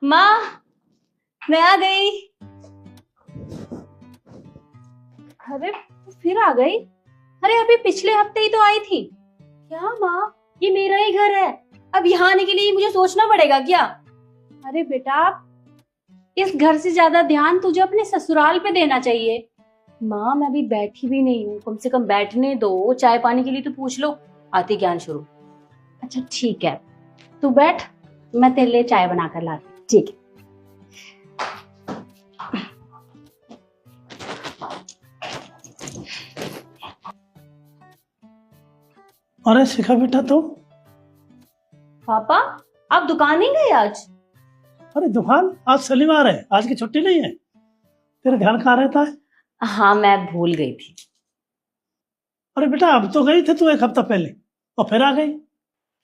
माँ, मैं आ गई। अरे फिर आ गई? अरे अभी पिछले हफ्ते ही तो आई थी। क्या माँ, ये मेरा ही घर है, अब यहाँ आने के लिए मुझे सोचना पड़ेगा क्या? अरे बेटा, इस घर से ज्यादा ध्यान तुझे अपने ससुराल पे देना चाहिए। माँ, मैं अभी बैठी भी नहीं हूँ, कम से कम बैठने दो, चाय पानी के लिए तो पूछ लो। आती ज्ञान शुरू। अच्छा ठीक है, तू बैठ, मैं तेरे लिए चाय बना कर लाती हूँ। ठीक है। अरे शिखा बेटा, तो पापा, आप दुकान नहीं गए आज? अरे दुकान आज शनिवार है, आज की छुट्टी नहीं है। तेरा ध्यान कहाँ रहता है? हाँ, मैं भूल गई थी। अरे बेटा, अब तो गई थे तू एक हफ्ता पहले और फिर आ गई।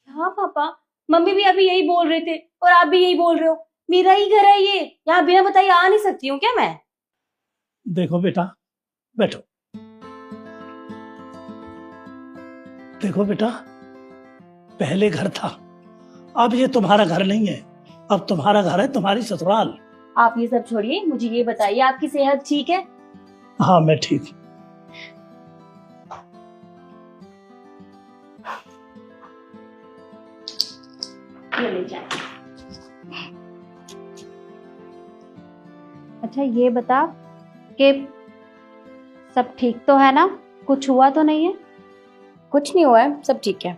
हाँ पापा, मम्मी भी अभी यही बोल रहे थे और आप भी यही बोल रहे हो। मेरा ही घर है ये, यहाँ बिना बताए आ नहीं सकती हूँ क्या मैं? देखो बेटा, बैठो। देखो बेटा, पहले घर था, अब ये तुम्हारा घर नहीं है। अब तुम्हारा घर है तुम्हारी ससुराल। आप ये सब छोड़िए, मुझे ये बताइए, आपकी सेहत ठीक है? हाँ, मैं ठीक हूँ। ये ले जाए। अच्छा ये बता कि सब ठीक तो है ना, कुछ हुआ तो नहीं है? कुछ नहीं हुआ है, सब ठीक है।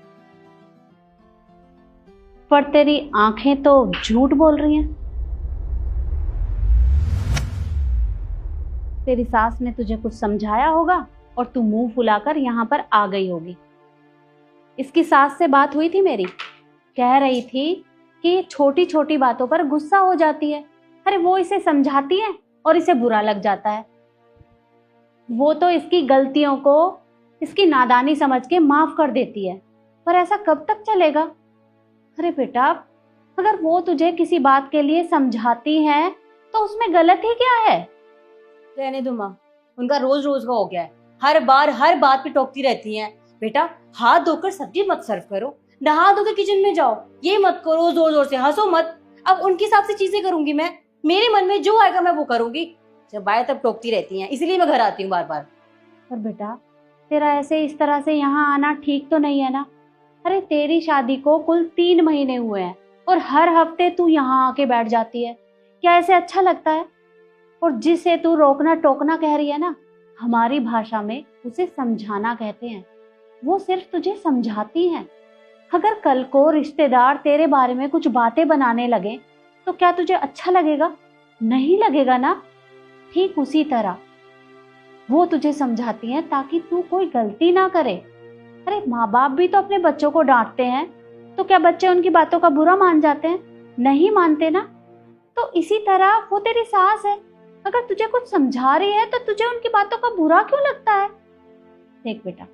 पर तेरी आंखें तो झूठ बोल रही हैं। तेरी सास ने तुझे कुछ समझाया होगा और तू मुंह फुलाकर यहाँ पर आ गई होगी। इसकी सास से बात हुई थी मेरी, कह रही थी कि छोटी छोटी बातों पर गुस्सा हो जाती है। अरे वो इसे समझाती है और इसे बुरा लग जाता है। वो तो इसकी गलतियों को इसकी नादानी समझ के माफ कर देती है, पर ऐसा कब तक चलेगा? अरे बेटा, अगर वो तुझे किसी बात के लिए समझाती हैं तो उसमें गलत ही क्या है? रहने दो माँ, उनका रोज रोज का हो गया है, हर बार हर बात पे टोकती रहती हैं। बेटा, हाथ धोकर सब्जी मत सर्व करो, नहा धोकर किचन में जाओ, ये मत करो, जोर जोर से हंसो मत। अब उनके हिसाब से चीजें करूंगी मैं, मेरे मन में जो आएगा मैं वो करूंगी। जब आए तब टोकती रहती हैं, इसीलिए मैं घर आती हूँ बार बार। पर बेटा, तेरा ऐसे इस तरह से यहाँ आना ठीक तो नहीं है ना। अरे तेरी शादी को कुल 3 महीने हुए हैं और हर हफ्ते तू यहाँ आके बैठ जाती है, क्या ऐसे अच्छा लगता है? और जिसे तू रोकना टोकना कह रही है ना, हमारी भाषा में उसे समझाना कहते हैं। वो सिर्फ तुझे समझाती हैं। अगर कल को रिश्तेदार तेरे बारे में कुछ बातें बनाने लगे तो क्या तुझे अच्छा लगेगा? नहीं लगेगा ना। ठीक उसी तरह वो तुझे समझाती हैं ताकि तू कोई गलती ना करे। अरे माँ बाप भी तो अपने बच्चों को डांटते हैं, तो क्या बच्चे उनकी बातों का बुरा मान जाते हैं? नहीं मानते ना। तो इसी तरह वो तेरी सास है, अगर तुझे कुछ समझा रही है तो तुझे उनकी बातों का बुरा क्यों लगता है? देख बेटा,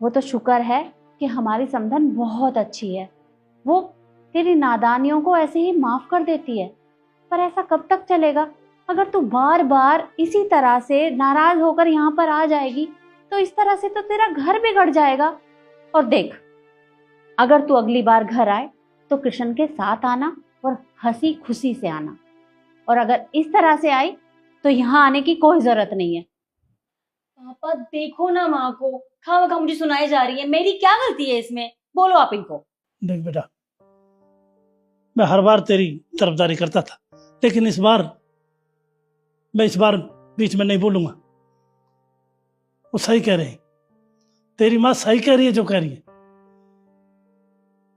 वो तो शुक्र है कि हमारी समधन बहुत अच्छी है, वो तेरी नादानियों को ऐसे ही माफ कर देती है। पर ऐसा कब तक चलेगा? अगर तू बार बार इसी तरह से नाराज होकर यहाँ पर आ जाएगी तो इस तरह से तो तेरा घर बिगड़ जाएगा। और देख, अगर तू अगली बार घर आए तो कृष्ण के साथ आना और हंसी खुशी से आना, और अगर इस तरह से आई तो यहाँ आने की कोई जरूरत नहीं है। पापा देखो ना, माँ को खामखा मुझे सुनाई जा रही है, मेरी क्या गलती है इसमें? बोलो आप इनको। देख बेटा, मैं हर बार तेरी तरफदारी करता था, लेकिन इस बार बीच में नहीं बोलूंगा। वो सही कह रही है, तेरी माँ सही कह रही है जो कह रही है।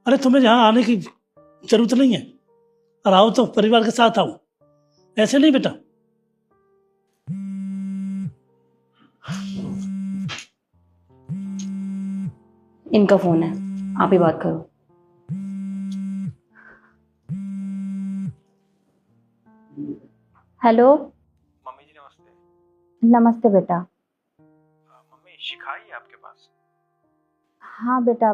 अरे तुम्हें यहाँ आने की जरूरत नहीं है, और आओ तो परिवार के साथ आओ, ऐसे नहीं बेटा। इनका फोन है, आप ही बात करो। हेलो मम्मी जी नमस्ते। नमस्ते बेटा। मम्मी शिखा आई है आपके पास? हाँ बेटा,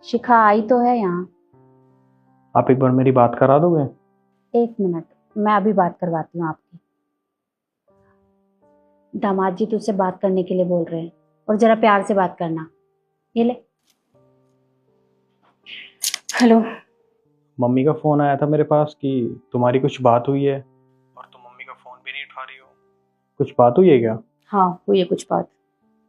शिखा आई तो है यहाँ। आप एक बार मेरी बात करा दोगे? 1 मिनट, मैं अभी बात करवाती हूँ आपकी। दामाद जी तुझसे बात करने के लिए बोल रहे हैं, और जरा प्यार से बात करना। ये ले। हेलो। मम्मी का फ़ोन आया था मेरे पास कि तुम्हारी कुछ बात हुई है और तुम मम्मी का फ़ोन भी नहीं उठा रही हो। कुछ बात हुई है क्या? हाँ हुई है कुछ बात।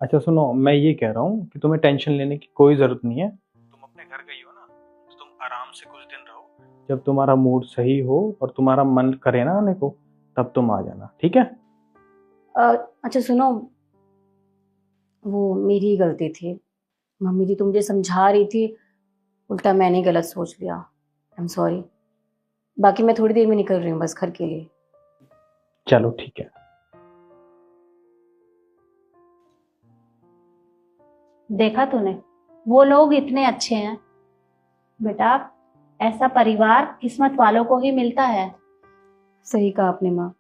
अच्छा सुनो, मैं ये कह रहा हूँ कि तुम्हें टेंशन लेने की कोई ज़रूरत नहीं है। तुम अपने घर गई हो ना, तो तुम आराम से कुछ दिन रहो। जब तुम्हारा मूड सही हो और तुम्हारा मन करे ना आने को, तब तुम आ जाना, ठीक है? अच्छा सुनो, वो मेरी ही गलती थी। मम्मी जी तो मुझे समझा रही थी, उल्टा मैंने गलत सोच लिया। I am sorry. बाकी मैं थोड़ी देर में निकल रही हूँ बस घर के लिए। चलो ठीक है। देखा तूने, वो लोग इतने अच्छे हैं। बेटा, ऐसा परिवार किस्मत वालों को ही मिलता है। सही कहा आपने माँ,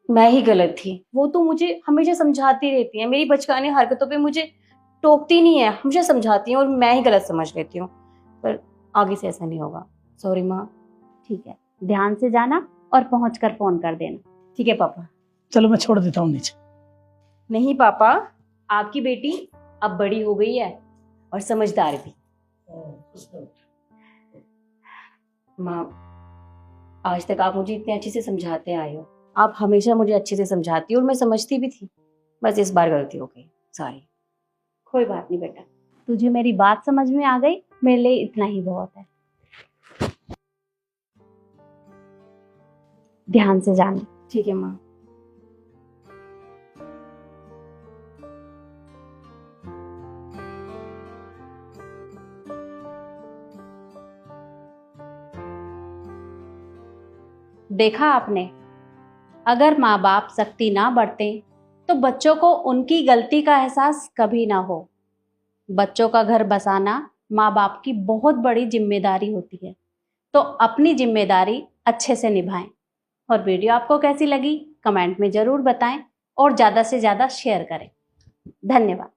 मैं ही गलत थी। वो तो मुझे हमेशा समझाती रहती है, मेरी बचकानी हरकतों पे मुझे टोकती नहीं है, हमेशा समझाती है और मैं ही गलत समझ लेती हूँ। पर आगे से ऐसा नहीं होगा। सॉरी माँ। ठीक है, ध्यान से जाना और पहुंचकर फोन कर देना। ठीक है पापा। चलो मैं छोड़ देता हूँ नीचे। नहीं पापा, आपकी बेटी अब बड़ी हो गई है और समझदार भी। माँ, आज तक आप मुझे इतने अच्छे से समझाते आए हो। आप हमेशा मुझे अच्छे से समझाती हो और मैं समझती भी थी। बस इस बार गलती हो गई, सॉरी। कोई बात नहीं बेटा, तुझे मेरी बात समझ में आ गई, मेरे लिए इतना ही बहुत है। ध्यान से जाना। ठीक है माँ। देखा आपने, अगर माँ बाप सख्ती ना बरतें तो बच्चों को उनकी गलती का एहसास कभी ना हो। बच्चों का घर बसाना माँ बाप की बहुत बड़ी जिम्मेदारी होती है, तो अपनी जिम्मेदारी अच्छे से निभाएं। और वीडियो आपको कैसी लगी कमेंट में जरूर बताएं और ज़्यादा से ज़्यादा शेयर करें। धन्यवाद।